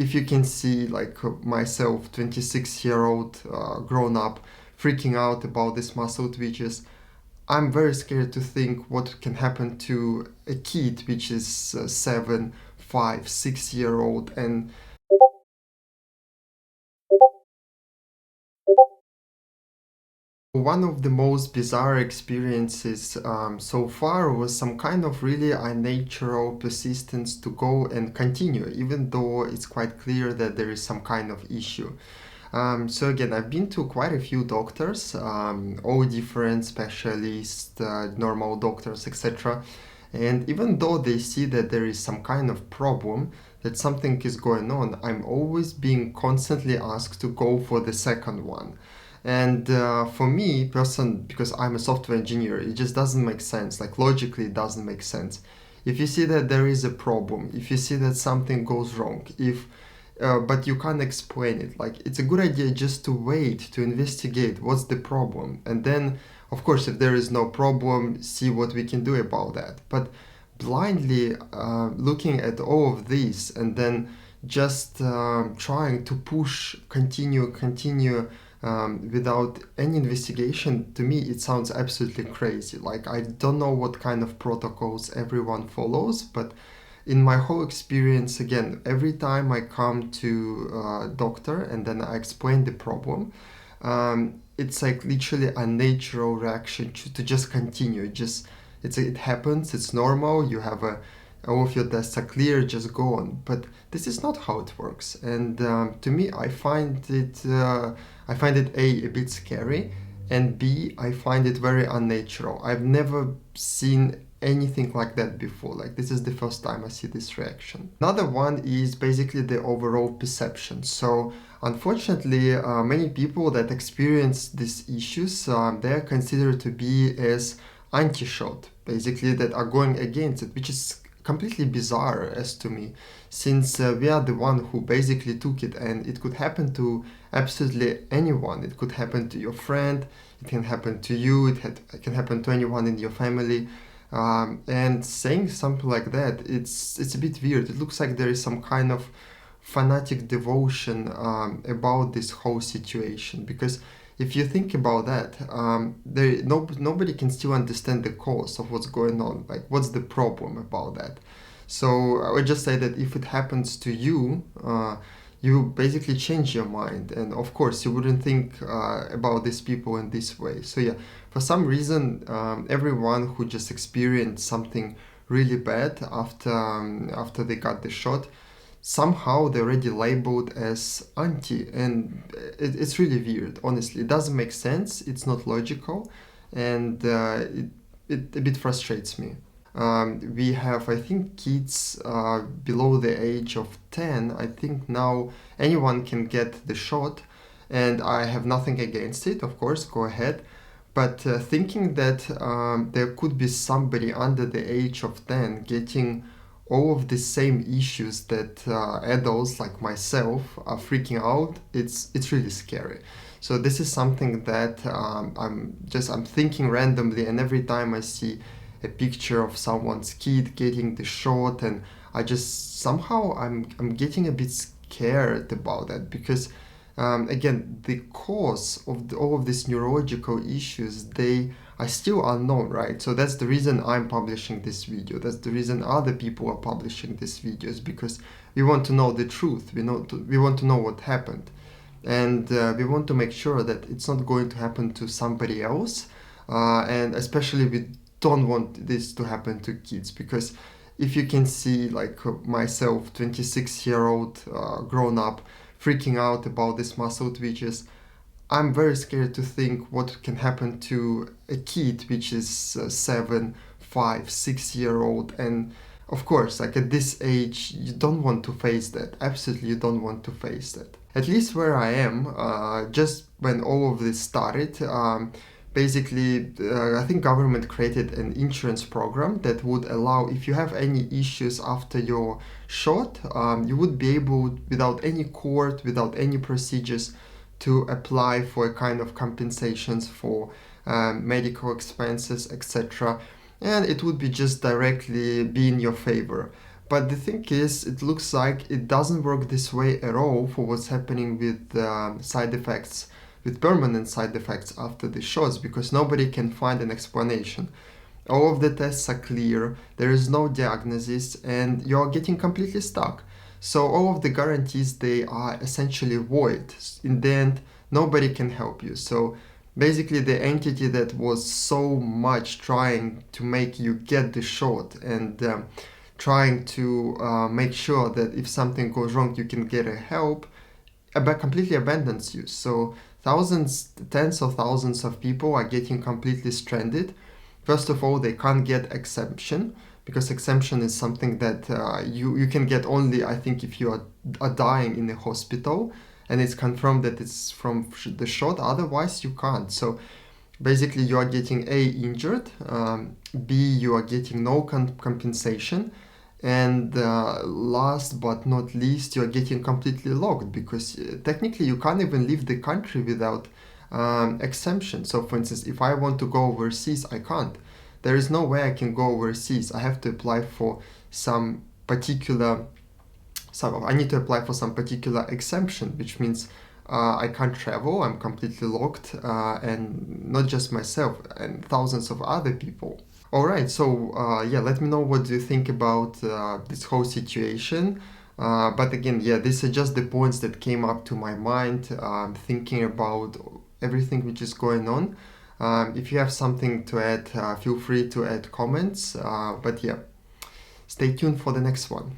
if you can see like myself, 26-year-old grown up, freaking out about these muscle twitches, I'm very scared to think what can happen to a kid which is 7, 5, 6 year old. And one of the most bizarre experiences so far was some kind of really unnatural persistence to go and continue, even though it's quite clear that there is some kind of issue. So again, I've been to quite a few doctors, all different specialists, normal doctors, etc. And even though they see that there is some kind of problem, that something is going on, I'm always being constantly asked to go for the second one. And for me, because I'm a software engineer, it just doesn't make sense. Like logically, it doesn't make sense. If you see that there is a problem, if you see that something goes wrong, if but you can't explain it. Like it's a good idea just to wait to investigate what's the problem, and then, of course, if there is no problem, see what we can do about that. But blindly looking at all of this and then just trying to push, continue without any investigation, to me it sounds absolutely crazy. Like I don't know what kind of protocols everyone follows, but in my whole experience, again, every time I come to a doctor and then I explain the problem, it's like literally a natural reaction to just continue. It happens. It's normal. You have all of your tests are clear. Just go on. But this is not how it works. And to me, I find it a bit scary, and B, I find it very unnatural. I've never seen anything like that before. Like this is the first time I see this reaction. Another one is basically the overall perception. So unfortunately, many people that experience these issues, they are considered to be as anti-shot, basically that are going against it, which is completely bizarre as to me, since we are the one who basically took it, and it could happen to absolutely anyone. It could happen to your friend, it can happen to you, it can happen to anyone in your family. And saying something like that, it's a bit weird. It looks like there is some kind of fanatic devotion about this whole situation. Because if you think about that, nobody can still understand the cause of what's going on. Like, what's the problem about that? So I would just say that if it happens to you, you basically change your mind, and of course you wouldn't think about these people in this way. So yeah, for some reason, everyone who just experienced something really bad after they got the shot, somehow they're already labeled as anti, and it's really weird. Honestly, it doesn't make sense. It's not logical, and it a bit frustrates me. We have, I think, kids below the age of 10. I think now anyone can get the shot, and I have nothing against it, of course, go ahead. But thinking that there could be somebody under the age of 10 getting all of the same issues that adults like myself are freaking out, it's really scary. So this is something that I'm thinking randomly, and every time I see a picture of someone's kid getting the shot, and I just somehow I'm getting a bit scared about that, because again, the cause of all of these neurological issues, they are still unknown, right? So that's the reason I'm publishing this video. That's the reason other people are publishing these videos, because we want to know the truth. We want to know what happened, and we want to make sure that it's not going to happen to somebody else, and especially we don't want this to happen to kids, because if you can see like myself, 26-year-old grown up, freaking out about these muscle twitches, I'm very scared to think what can happen to a kid which is 7, 5, 6 year old. And of course, like at this age, you don't want to face that. Absolutely, you don't want to face that. At least where I am, just when all of this started, basically, I think government created an insurance program that would allow, if you have any issues after your shot, you would be able, without any court, without any procedures, to apply for a kind of compensations for medical expenses, etc. And it would be just directly be in your favor. But the thing is, it looks like it doesn't work this way at all for what's happening with side effects, with permanent side effects after the shots, because nobody can find an explanation. All of the tests are clear, there is no diagnosis, and you're getting completely stuck. So all of the guarantees, they are essentially void. In the end, nobody can help you. So basically the entity that was so much trying to make you get the shot and trying to make sure that if something goes wrong you can get a help, completely abandons you. So thousands, tens of thousands of people are getting completely stranded. First of all, they can't get exemption, because exemption is something that you can get only, I think, if you are dying in a hospital and it's confirmed that it's from the shot. Otherwise, you can't. So basically, you are getting A, injured, B, you are getting no compensation, and last but not least, you're getting completely locked, because technically you can't even leave the country without exemption. So for instance, if I want to go overseas, I can't. There is no way I can go overseas. I have to apply for some particular, I need to apply for some particular exemption, which means I can't travel, I'm completely locked, and not just myself, and thousands of other people. Alright, so yeah, let me know what you think about this whole situation. But again, yeah, these are just the points that came up to my mind, thinking about everything which is going on. If you have something to add, feel free to add comments. But yeah, stay tuned for the next one.